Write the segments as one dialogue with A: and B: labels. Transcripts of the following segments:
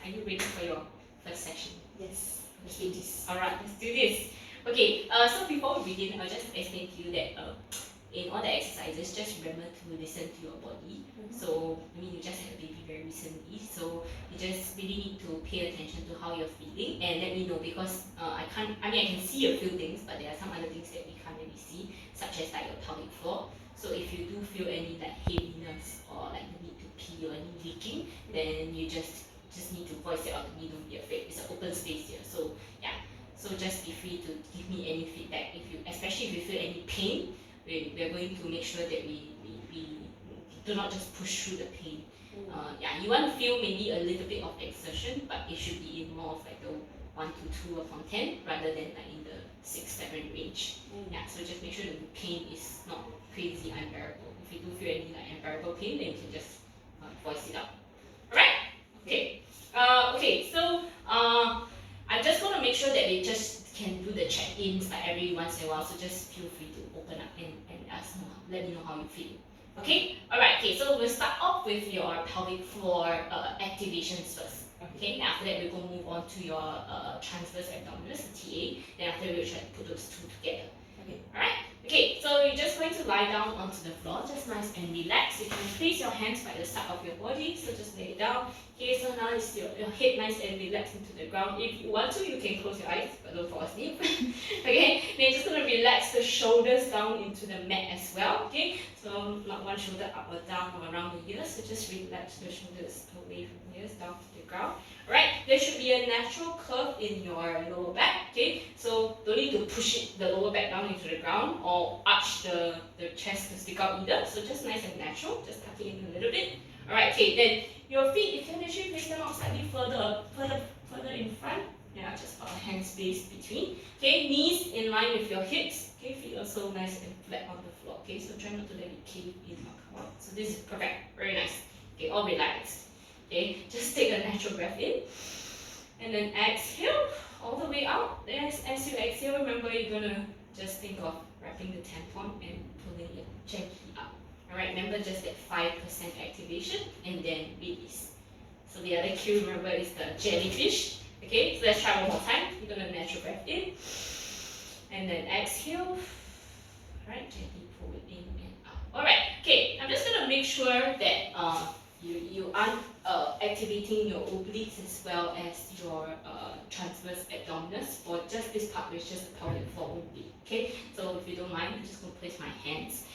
A: Are you ready for your first session?
B: Yes, let's do this.
A: Alright, let's do this. Okay, so before we begin, I'll just explain to you that in all the exercises, just remember to listen to your body. So, you just had a baby very recently, so you just really need to pay attention to how you're feeling and let me know, because I can see a few things, but there are some other things that we can't really see, such as like your pelvic floor. So if you do feel any like heaviness or like the need to pee or any leaking, then you just need to voice it out to me, don't be afraid. It's an open space here, so yeah. So just be free to give me any feedback, especially if you feel any pain. We're going to make sure that we do not just push through the pain. Yeah, you want to feel maybe a little bit of exertion, but it should be in more of like the 1 to 2 upon 10 rather than like in the 6, 7 range. Yeah, so just make sure that the pain is not crazy unbearable. If you do feel any like unbearable pain, then you can just voice it out. Alright? Okay. Okay, so I'm just going to make sure that we just can do the check-ins like every once in a while, so just feel free to open up and let me know how you feel. Okay? Alright, okay, so we'll start off with your pelvic floor activations first. Okay, then after that we're going to move on to your transverse abdominis, TA, then after we'll try to put those two together.
B: Okay.
A: Alright? Okay, so you're just going to lie down onto the floor, just nice and relaxed. You can place your hands by the side of your body, so just lay it down. Okay, so now is your head nice and relaxed into the ground. If you want to, you can close your eyes, but don't fall asleep. Okay, then you're just going to relax the shoulders down into the mat as well. Okay, so not one shoulder up or down or around the ears, so just relax the shoulders away from the ears down to the ground. Alright, there should be a natural curve in your lower back. Okay, so don't need to push the lower back down into the ground or arch the chest to stick out either. So just nice and natural, just tuck it in a little bit. Alright, okay, then your feet, you can actually place them out slightly further in front. Yeah, just for a hand space between. Okay, knees in line with your hips. Okay, feet also nice and flat on the floor. Okay, so try not to let it cave in or come out. So this is perfect, very nice. Okay, all relaxed. Okay, just take a natural breath in. And then exhale all the way out. Then as you exhale, remember you're gonna just think of wrapping the tampon and pulling it gently up. Alright, remember just that 5% activation and then release. So the other cue, remember, is the jellyfish. Okay, so let's try one more time. You're gonna natural breath in. And then exhale. Alright, gently pull it in and out. Alright, okay, I'm just gonna make sure that you aren't activating your obliques as well as your transverse abdominis for just this part, which is just the pelvic floor only. Okay, so if you don't mind, I'm just going to place my hands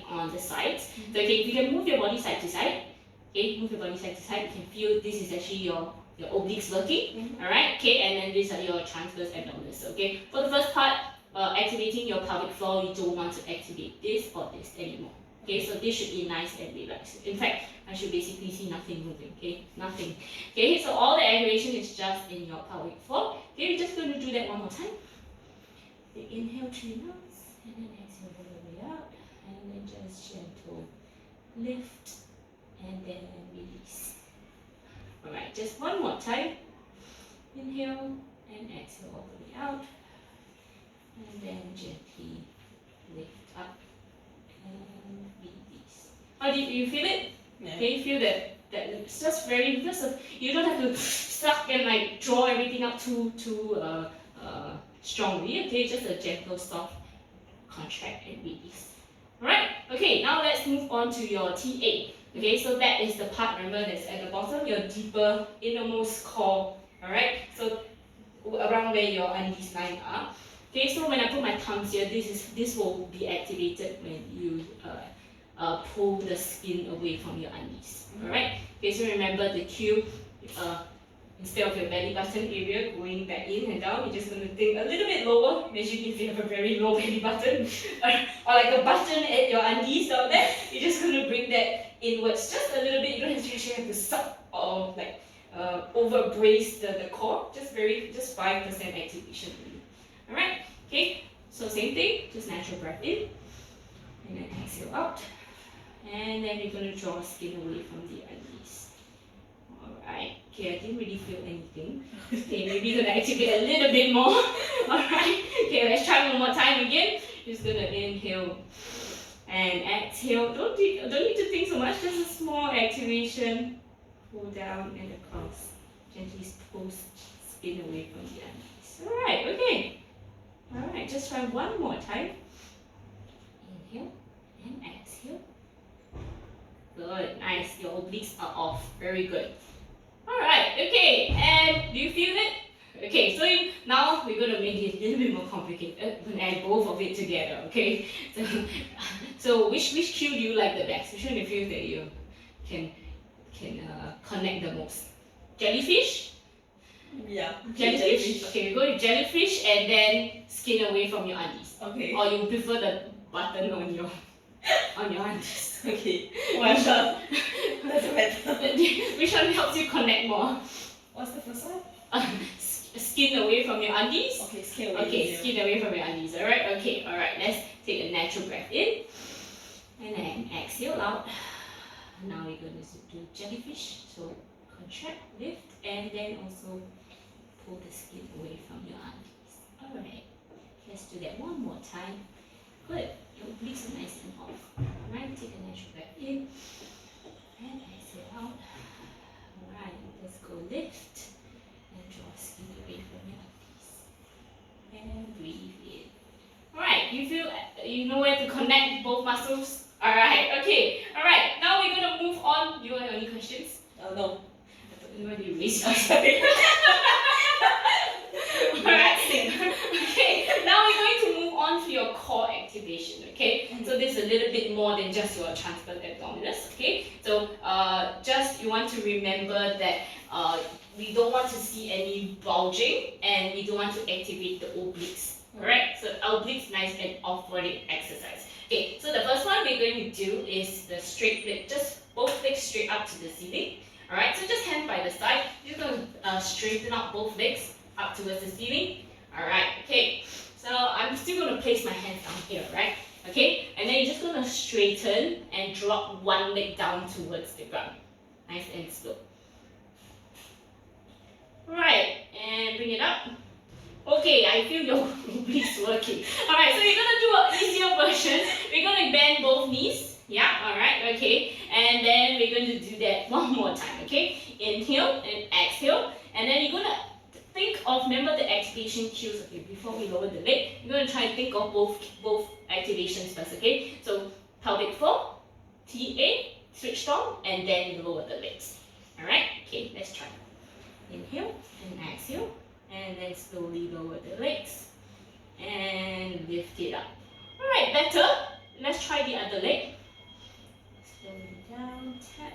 A: on the sides. So okay, if you can move your body side to side, okay, move your body side to side, you can feel this is actually your obliques working. Alright, okay, and then these are your transverse abdominis. Okay, for the first part, activating your pelvic floor, you don't want to activate this or this anymore. Okay, so this should be nice and relaxed. In fact, I should basically see nothing moving, okay? Nothing. Okay, so all the activation is just in your pelvic floor. Okay, we're just going to do that one more time. Okay, inhale through your nose, and then exhale all the way out, and then just gentle lift, and then release. Alright, just one more time. Inhale, and exhale all the way out, and then gently lift up. And release. How do you feel it? Yeah. Okay, you feel that it's just very, you don't have to suck and like draw everything up too strongly. Okay, just a gentle soft contract and release. Alright, okay, now let's move on to your TA. Okay, so that is the part, remember, that's at the bottom, your deeper innermost core. Alright, so around where your undies line are. Okay, so when I put my thumbs here, this will be activated when you pull the skin away from your undies. Alright? Okay, so remember the cue, instead of your belly button area going back in and down, you're just going to think a little bit lower. Imagine if you have a very low belly button or like a button at your undies down there, you're just going to bring that inwards just a little bit. You don't actually have to suck or like over brace the core, just 5% activation. Alright, okay, so same thing, just natural breath in, and then exhale out, and then you're going to draw skin away from the undies. Alright, okay, I didn't really feel anything. Okay, maybe you're going to activate a little bit more. Alright, okay, let's try one more time again. Just going to inhale and exhale. Don't need to think so much, just a small activation. Pull down and across. Gently pull skin away from the undies. Alright, okay. Alright, just try one more time. Inhale and exhale. Good, nice. Your obliques are off. Very good. Alright, okay. And do you feel it? Okay, so now we're going to make it a little bit more complicated. We're going to add both of it together, okay? So which cue do you like the best? Which one do you feel that you can connect the most? Jellyfish?
B: Yeah.
A: Jellyfish? Okay, we go with jellyfish and then skin away from your undies.
B: Okay.
A: Or you prefer the button on your undies.
B: Okay. Whatever. Doesn't matter.
A: Which one helps you connect more?
B: What's the first one?
A: Skin away from your undies.
B: Okay, skin away.
A: Okay, skin away from your undies. Alright, okay, alright. Let's take a natural breath in. And then exhale out. Now we're going to do jellyfish. So contract, lift, and then also pull the skin away from your undies. Alright, let's do that one more time. Good. Your obliques are nice and off. Alright, take a natural breath in. And exhale out. Alright, let's go lift. And draw skin away from your undies. And breathe in. Alright, you know where to connect both muscles? Alright, okay. Alright, now we're going to move on. Do you have any questions?
B: No.
A: I thought you wanted to raise your sorry. Alright. Okay, now we're going to move on to your core activation, okay? So this is a little bit more than just your transverse abdominis, okay? So just you want to remember that we don't want to see any bulging and we don't want to activate the obliques, alright? So obliques nice and off-body exercise. Okay, so the first one we're going to do is the straight leg, just both legs straight up to the ceiling. Alright, so just hand by the side, you're going to straighten out both legs up towards the ceiling. Alright, okay, so I'm still going to place my hands down here, right? Okay, and then you're just going to straighten and drop one leg down towards the ground. Nice and slow. Right, and bring it up. Okay, I feel your obliques working. Alright, so you're going to do an easier version. We're going to bend both knees. Yeah, alright, okay. And then we're going to do that one more time, okay? Inhale and exhale. And then you're going to think of, remember the activation cues, okay, before we lower the leg. You're going to try and think of both activations first, okay? So pelvic floor, TA, switched on, and then you lower the legs. Alright, okay, let's try. Inhale and exhale. And then slowly lower the legs. And lift it up. Alright, better. Let's try the other leg. Slowly down, tap,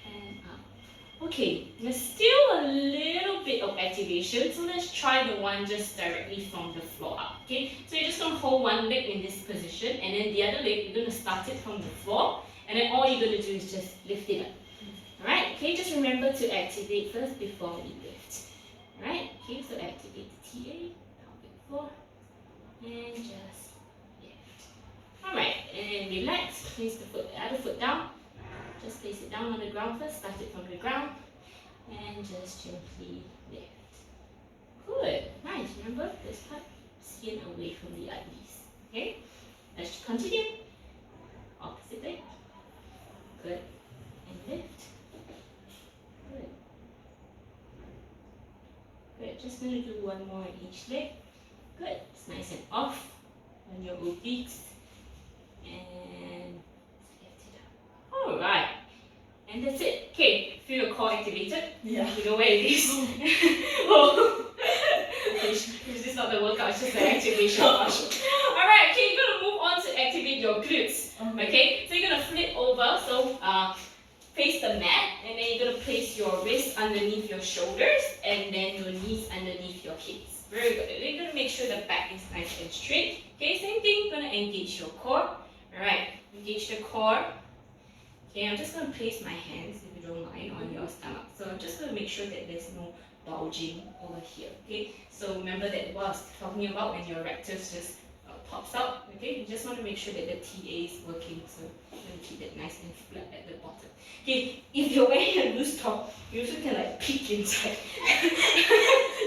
A: and up. Okay, there's still a little bit of activation, so let's try the one just directly from the floor up. Okay, so you're just going to hold one leg in this position, and then the other leg, you're going to start it from the floor, and then all you're going to do is just lift it up. Alright, okay, just remember to activate first before we lift. Alright, okay, so activate the TA, pelvic floor, and just alright, and relax, place the other foot down. Just place it down on the ground first, start it from the ground, and just gently lift. Good, nice, remember this part, skin away from the undies. Okay, let's continue. Opposite leg. Good, and lift. Good. Good, just going to do one more in each leg. Good, it's nice and off on your obliques. And lift it up. Alright. And that's it. Okay, feel your core activated?
B: Yeah.
A: You know where it is? Oh. This is not the workout, it's just the activation part. Alright, okay, you're going to move on to activate your glutes. Okay, so you're going to flip over. So face the mat, and then you're going to place your wrists underneath your shoulders and then your knees underneath your hips. Very good. You're going to make sure the back is nice and straight. Okay, same thing, you're going to engage your core. Alright, engage the core. Okay, I'm just going to place my hands, if you don't mind, on your stomach. So I'm just going to make sure that there's no bulging over here. Okay, so remember that what I was talking about when your rectus just pops out. Okay, you just want to make sure that the TA is working. So you're going to keep it nice and flat at the bottom. Okay, if you're wearing a loose top, you also can like peek inside.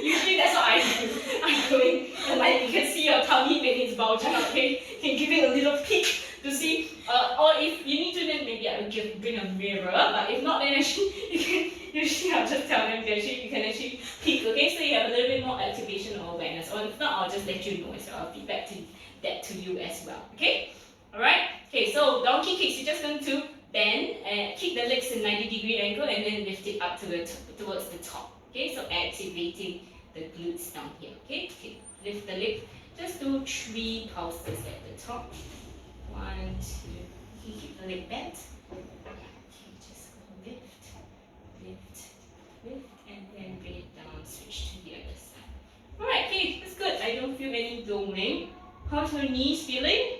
A: Usually that's what I do. I'm going and like you can see your tummy when it's bulging. Okay, you can give it a little peek to see. Or if you need to, then maybe I bring a mirror, but if not, then actually I'll just tell them that you can actually peek, okay? So you have a little bit more activation or awareness, or if not, I'll just let you know as well. I'll feedback that to you as well, okay? Alright, okay, so donkey kicks, you're just going to bend and kick the legs in 90-degree angle and then lift it up towards the top, okay? So activating the glutes down here, okay? Okay, lift the leg, just do 3 pulses at the top. 1, 2, keep the leg bent. Okay, just go lift, lift, lift, and then bring it down, switch to the other side. Alright, okay, that's good. I don't feel any doming. How's your knees feeling?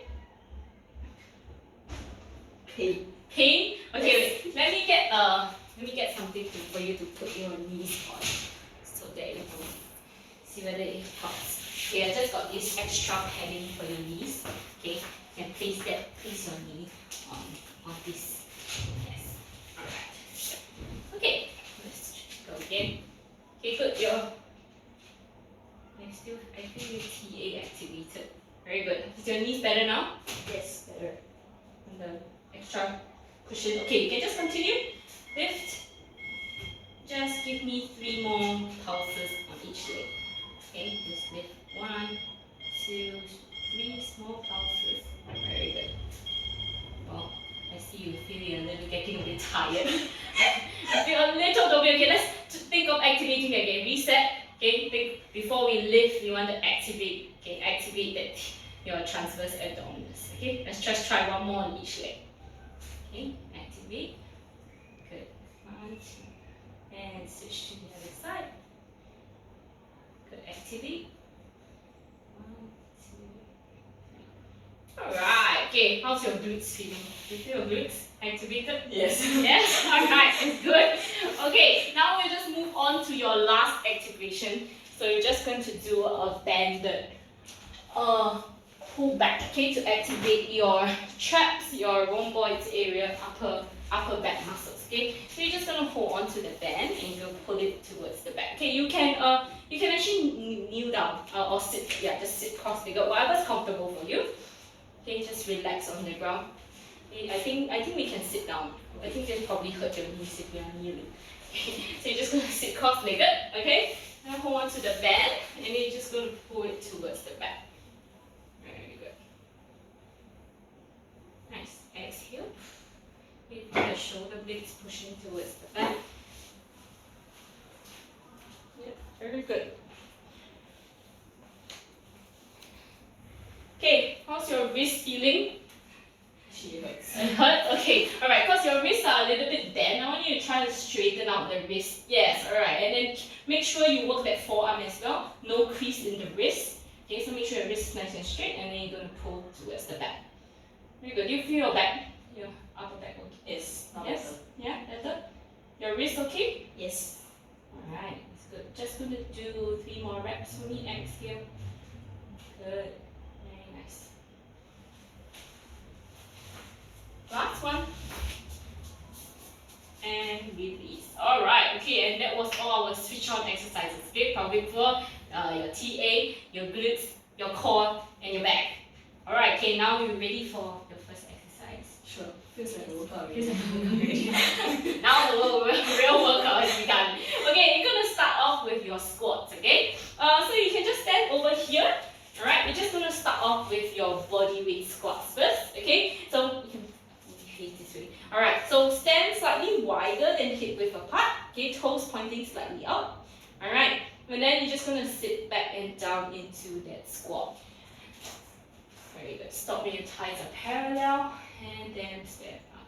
B: Pain.
A: Pain? Okay, wait. Let me get something for you to put your knees on, so that you can see whether it helps. Okay, I just got this extra padding for your knees. Okay, and place your knee on this. Yes. Alright. Okay, let's go again. Okay, good. I feel your TA activated. Very good. Is your knees better now?
B: Yes, better.
A: And the extra cushion. Okay, you can just continue. Lift. Just give me 3 more pulses on each leg. Okay, just lift 1, 2, 3 small pulses. Very good. Well, I see you feeling getting a bit tired. I feel a little dopey. Okay, let's think of activating again. Reset. Okay, think before we lift, we want to activate. Okay, activate that your transverse abdominis. Okay, let's just try 1 more on each leg. Okay, activate. Good. 1, 2, and switch to the other side. Good. Activate. 1, 2, 3. Alright, okay, how's your glutes feeling? Do you feel your glutes activated?
B: Yes.
A: Yes? Alright, it's good. Okay, now we'll just move on to your last activation. So you're just going to do a banded pull back, okay, to activate your traps, your rhomboids area, upper back muscles, okay? So you're just gonna hold on to the band and you'll pull it towards the back. Okay, you can actually kneel down or sit, yeah, just sit cross-legged, whatever's comfortable for you. Okay, just relax on the ground. Okay, I think we can sit down. I think this probably hurt your knees if you are kneeling. Okay, so you're just gonna sit cross-legged, okay? Now hold on to the band and then you're just gonna pull it towards the back. Very good. Nice. Exhale. Okay, the shoulder blades pushing towards the back. Yep, very good. Okay, how's your wrist feeling? She hurts. It hurts? Okay, alright, because your wrists are a little bit bent, I want you to try to straighten out the wrist. Yes, alright, and then make sure you work that forearm as well. No crease in the wrist. Okay, so make sure your wrist is nice and straight, and then you're going to pull towards the back. Very good. Do you feel your back, your upper back okay?
B: Yes.
A: Yes? Yeah, better? Your wrist okay?
B: Yes.
A: Alright, that's good. Just going to do 3 more reps for me. Exhale. Good. Very nice. Last one. And release. Alright, okay, and that was all our switch on exercises. Okay, pelvic floor, your TA, your glutes, your core, and your back. Alright, okay, now we're ready for the first exercise.
B: Sure. Feels like a workout
A: Feels
B: already.
A: like a workout. Now the real workout has begun. Okay, you're gonna start off with your squats, okay? So you can just stand over here. Alright, we're just gonna start off with your body weight squats first, okay? So you can face this way. Alright, so stand slightly wider than hip width apart, okay? Toes pointing slightly out. Alright, and then you're just gonna sit back and down into that squat. Very good. Stop when your thighs are parallel and then step up.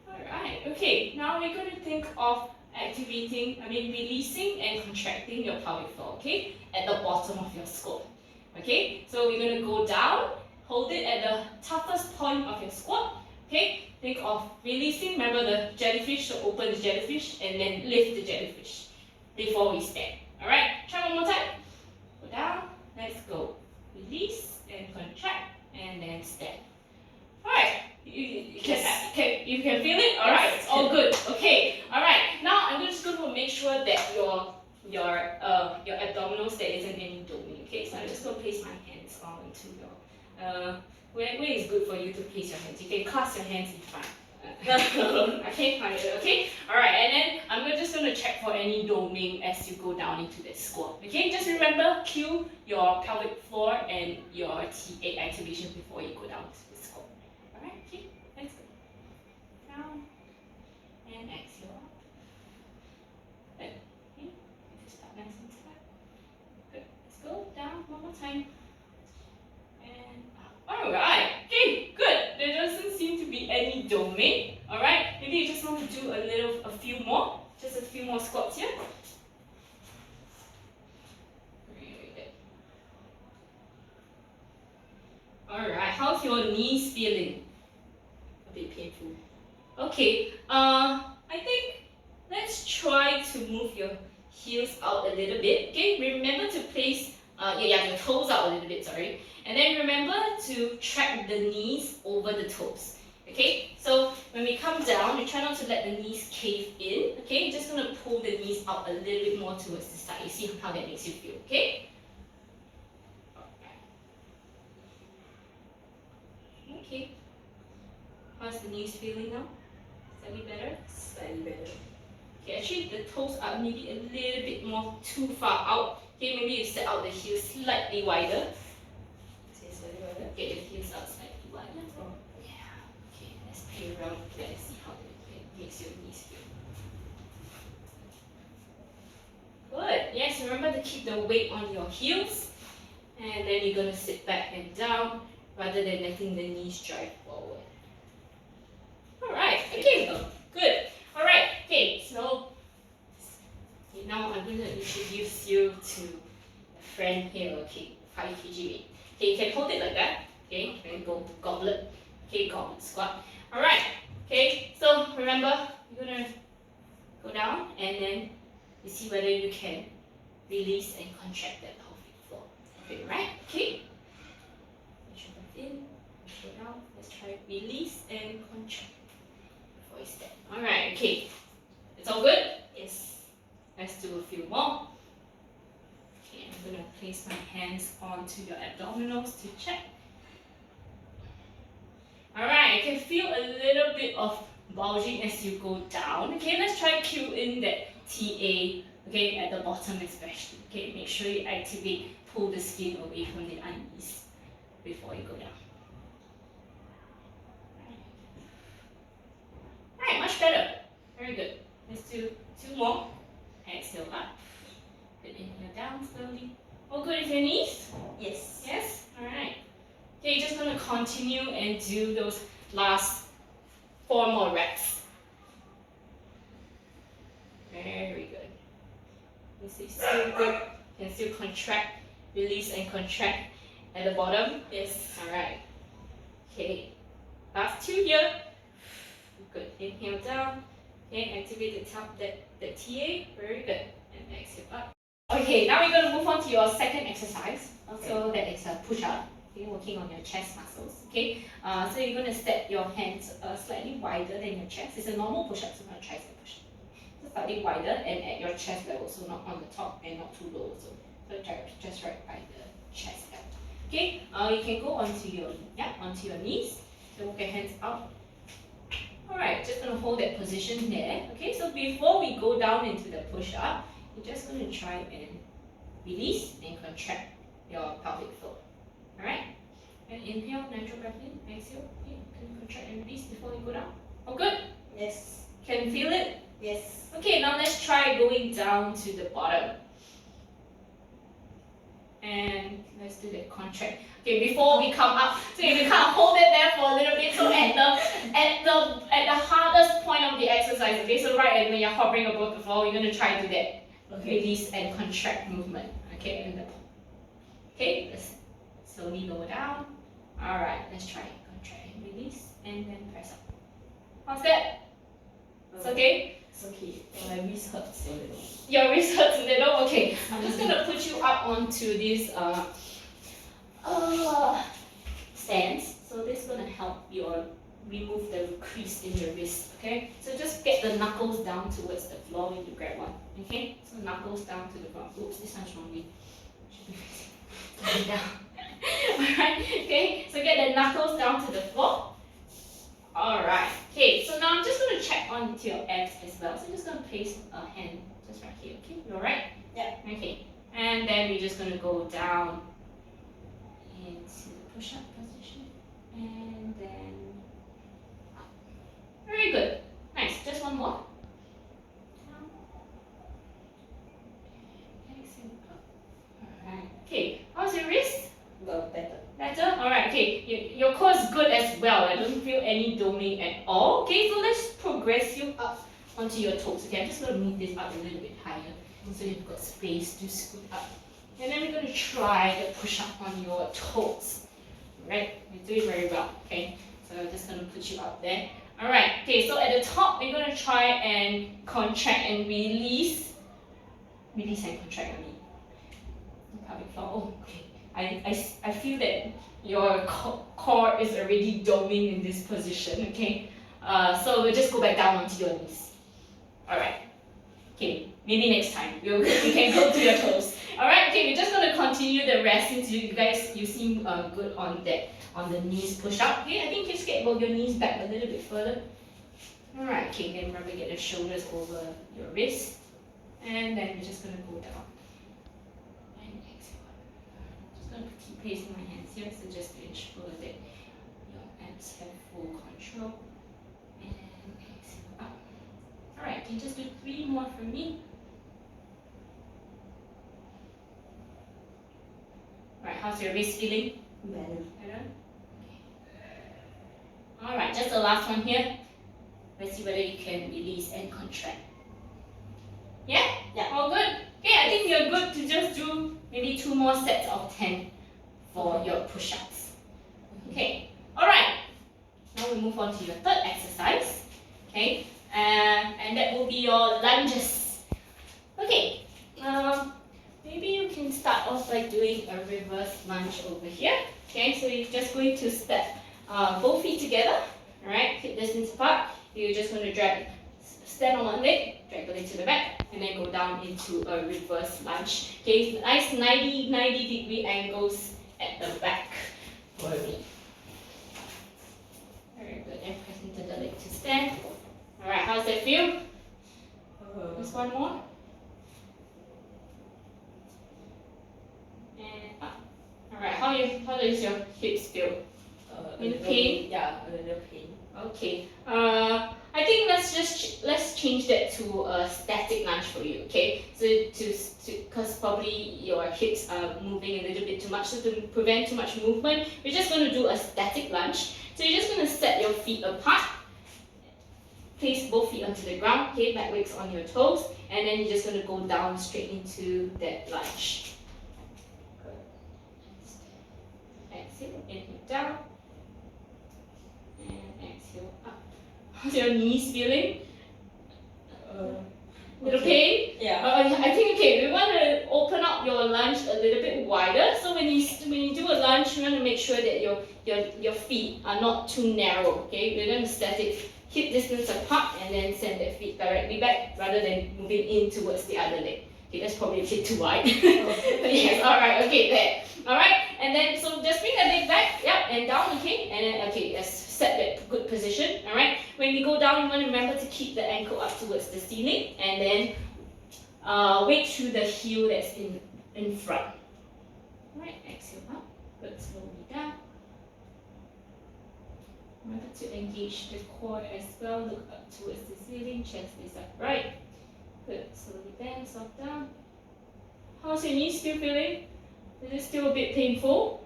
A: Alright, okay, now we're going to think of releasing and contracting your pelvic floor, okay? At the bottom of your squat. Okay, so we're going to go down, hold it at the toughest point of your squat. Okay, think of releasing, remember the jellyfish, so open the jellyfish and then lift the jellyfish before we stand. Alright, try one more time. Go down, let's go. Release and contract. And then stand. Alright, you can feel it? Alright, it's all good. Okay, alright. Now I'm just going to make sure that your abdominals there isn't any doming. Okay, so I'm just going to place my hands onto your where is good for you to place your hands. You can clasp your hands in front. I can't find it, okay? Alright, and then I'm just going to check for any doming as you go down into the squat. Okay, just remember, cue your pelvic floor and your T8 activation before you go down to the squat. Alright, okay, let's go. Down and exhale up. Good. Okay, just start nice and tight. Good. Let's go down one more time. And up. Alright, okay, good. There doesn't seem to be any doming. Alright, maybe you just want to do a few more. Just a few more squats here. Very good. Alright, how's your knees feeling?
B: A bit painful.
A: Okay, I think let's try to move your heels out a little bit. Okay, remember to place your toes out a little bit, sorry. And then remember to track the knees over the toes. Okay, so when we come down, we try not to let the knees cave in. Okay, just gonna pull the knees out a little bit more towards the side. You see how that makes you feel, okay? Okay. How's the knees feeling now? Slightly better?
B: Slightly better.
A: Okay, actually the toes are maybe a little bit more too far out. Okay, maybe you set out the heels slightly wider.
B: Say slightly better.
A: Get your heels out slightly wider. Yeah. Okay, let's play around with that and see how it makes your knees feel. Good. Yes, remember to keep the weight on your heels. And then you're going to sit back and down rather than letting the knees drive forward. Alright, okay, good. Alright, okay, so now I'm going to introduce you to a friend here, okay, 5 kg weight. Okay, you can hold it like that, okay, and go goblet, okay, goblet squat. Alright, okay, so remember, you're going to go down and then you see whether you can release and contract that pelvic floor. Okay, right, okay. Push your breath in, push it down, let's try release and contract. Step. Alright, okay. It's all good? Yes. Let's do a few more. Okay, I'm going to place my hands onto your abdominals to check. Alright, I can feel a little bit of bulging as you go down. Okay, let's try cue in that TA, okay, at the bottom especially. Okay, make sure you activate, pull the skin away from the unease before you go down. Alright, much better. Very good. Let's do 2 more. Exhale up. Good, inhale down slowly. All good with your knees?
B: Yes.
A: Yes? Alright. Okay, you're just going to continue and do those last 4 more reps. Very good. This is still good. You can still contract, release and contract at the bottom.
B: Yes.
A: Alright. Okay. Last 2 here. Good. Inhale down. Okay, activate the top, the TA. Very good. And exhale up. Okay, now we're going to move on to your second exercise. So that is a push-up. Okay, working on your chest muscles. Okay, so you're going to set your hands slightly wider than your chest. It's a normal push-up, so not a tricep push-up. So slightly wider and at your chest level, so not on the top and not too low. So just right by the chest level. Okay, you can go onto your knees. So walk your hands out. Alright, just going to hold that position there. Okay, so before we go down into the push-up, you're just going to try and release and contract your pelvic floor. Alright? And inhale, natural breath in, exhale. Okay, can you contract and release before you go down? Oh, good?
B: Yes.
A: Can feel it?
B: Yes.
A: Okay, now let's try going down to the bottom. And let's do the contract. Okay, before we come up, so you can hold it there for a little bit. So at the hardest point of the exercise, okay, so right when you're hovering above the floor, you're gonna try to do that.
B: Okay.
A: Release and contract movement. Okay, okay, let's slowly lower down. Alright, let's try contract and release and then press up. How's that? It's okay?
B: It's okay. My wrist hurts a little.
A: Your wrist hurts a little? Okay. I'm just gonna put you up onto this stance. So this is gonna help your remove the crease in your wrist. Okay? So just get the knuckles down towards the floor when you grab one. Okay? So knuckles down to the ground. Oops, this one's wrong way. Should be down. Alright, okay, so get the knuckles down to the floor. Alright, okay, so now want to check onto your abs as well. So I'm just going to place a hand just right here. Okay, you alright?
B: Yeah.
A: Okay. And then we're just going to go down into the push-up position. And then up. Very good. Nice. Just one more. Down. Exhale up. Alright. Okay. How's your wrist?
B: Well, better.
A: Better? Alright, okay. Your core is good as well. I don't feel any doming at all. Okay, so let's progress you up onto your toes. Okay, I'm just going to move this up a little bit higher so you've got space to scoot up. And then we're going to try the push up on your toes. Alright, you're doing very well. Okay, so I'm just going to put you up there. Alright, okay, so at the top, we're going to try and contract and release. Release and contract, I mean. Pelvic floor. Oh, okay. I feel that your core is already doming in this position, okay? So we'll just go back down onto your knees. Alright. Okay, maybe next time you can go to your toes. Alright, okay, we're just going to continue the rest since you seem good on the knees push up. Okay, I think just get your knees back a little bit further. Alright, okay, then remember get the shoulders over your wrist. And then we're just going to go down. Keep placing my hands here, so just to ensure that your abs have full control. And exhale up. Alright, you can just do 3 more for me. Alright, how's your wrist feeling?
B: Better.
A: Better? Okay. Alright, just the last one here. Let's see whether you can release and contract. Yeah?
B: Yeah.
A: All good? Okay, I think you're good to just do maybe 2 more sets of 10 for your push-ups. Okay, alright. Now we move on to your third exercise. Okay, and that will be your lunges. Okay, maybe you can start off by doing a reverse lunge over here. Okay, so you're just going to step both feet together. Alright, hip distance apart. You're just going to stand on one leg, drag the leg to the back, and then go down into a reverse lunge. Okay, nice 90 degree angles at the back for me. Very good. And press into the leg to stand. Alright, how's that feel? Just one more. And up. Alright, how does your hips feel? In pain?
B: Yeah, a little pain.
A: Okay. I think let's change that to a static lunge for you. Okay. So because probably your hips are moving a little bit too much, so to prevent too much movement, we're just going to do a static lunge. So you're just going to set your feet apart. Place both feet onto the ground. Okay, back legs on your toes, and then you're just going to go down straight into that lunge. Good. Exhale, inhale down. And exhale up. How's your knees feeling? Little pain?
B: Yeah.
A: I think okay. We want to open up your lunge a little bit wider. So when you do a lunge, you want to make sure that your feet are not too narrow. Okay, we're going to set it hip distance apart and then send that feet directly back rather than moving in towards the other leg. Okay, that's probably a bit too wide. Yes. All right. Okay. There. All right. And then so just bring the leg back. Yep. And down. Okay. And then okay. Let's set that good position. All right. When you go down, you want to remember to keep the ankle up towards the ceiling, and then weight through the heel that's in front. All right. Exhale up. Good. Slowly down. Remember to engage the core as well. Look up towards the ceiling. Chest is upright. Good. Slowly bend, soft down. How's your knees still feeling? Is it still a bit painful?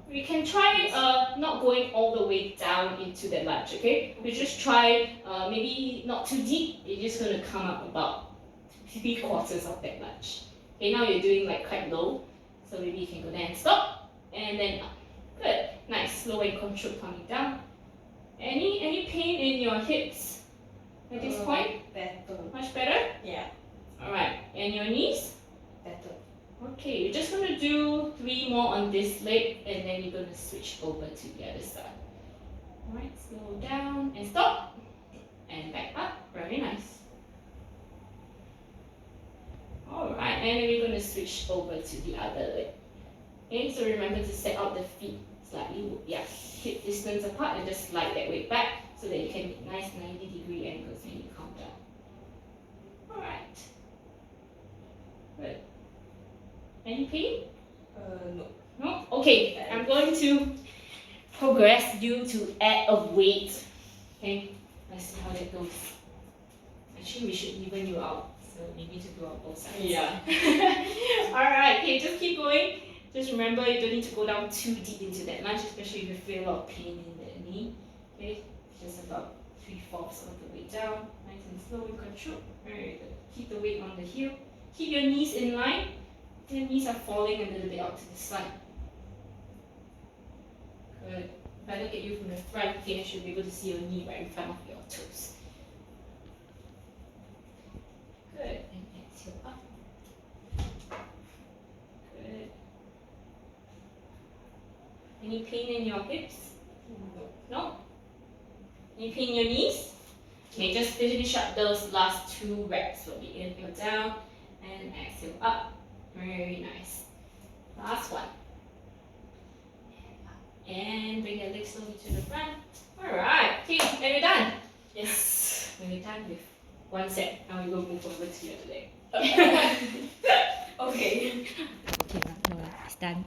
A: We can try not going all the way down into the lunge, okay? We just try maybe not too deep. You're just going to come up about 3/4 of that lunge. Okay, now you're doing like quite low. So maybe you can go there and stop. And then up. Good. Nice. Slow and controlled coming down. Any pain in your hips at this point?
B: Better.
A: Much better?
B: Yeah.
A: Alright. And your knees?
B: Better.
A: Okay, you're just going to do 3 more on this leg and then you're going to switch over to the other side. Alright, slow down and stop. And back up. Very nice. Alright, and then we're going to switch over to the other leg. Okay, so remember to set out the feet slightly, hip distance apart and just slide that weight back so that you can make nice 90 degree Any pain?
B: No.
A: No? Okay, I'm going to progress you to add a weight. Okay, let's see how that goes. Actually, we should even you out. So we need to do on both sides.
B: Yeah.
A: Alright, okay, just keep going. Just remember you don't need to go down too deep into that lunge, especially if you feel a lot of pain in the knee. Okay, just about 3/4 of the way down. Nice and slow and control. Very good. Keep the weight on the heel. Keep your knees in line. Your knees are falling a little bit out to the side. Good. If I look at you from the front, okay, I should be able to see your knee right in front of your toes. Good. And exhale up. Good. Any pain in your hips? No? Any pain in your knees? Okay, just finish up those last 2 reps. So we inhale down and exhale up. Very nice. Last one. And bring your legs slowly to the front. Alright, okay, and we're done. Yes, we're done with 1 set. Now we will move over to your leg.
B: Okay.
A: Okay, no, it's done.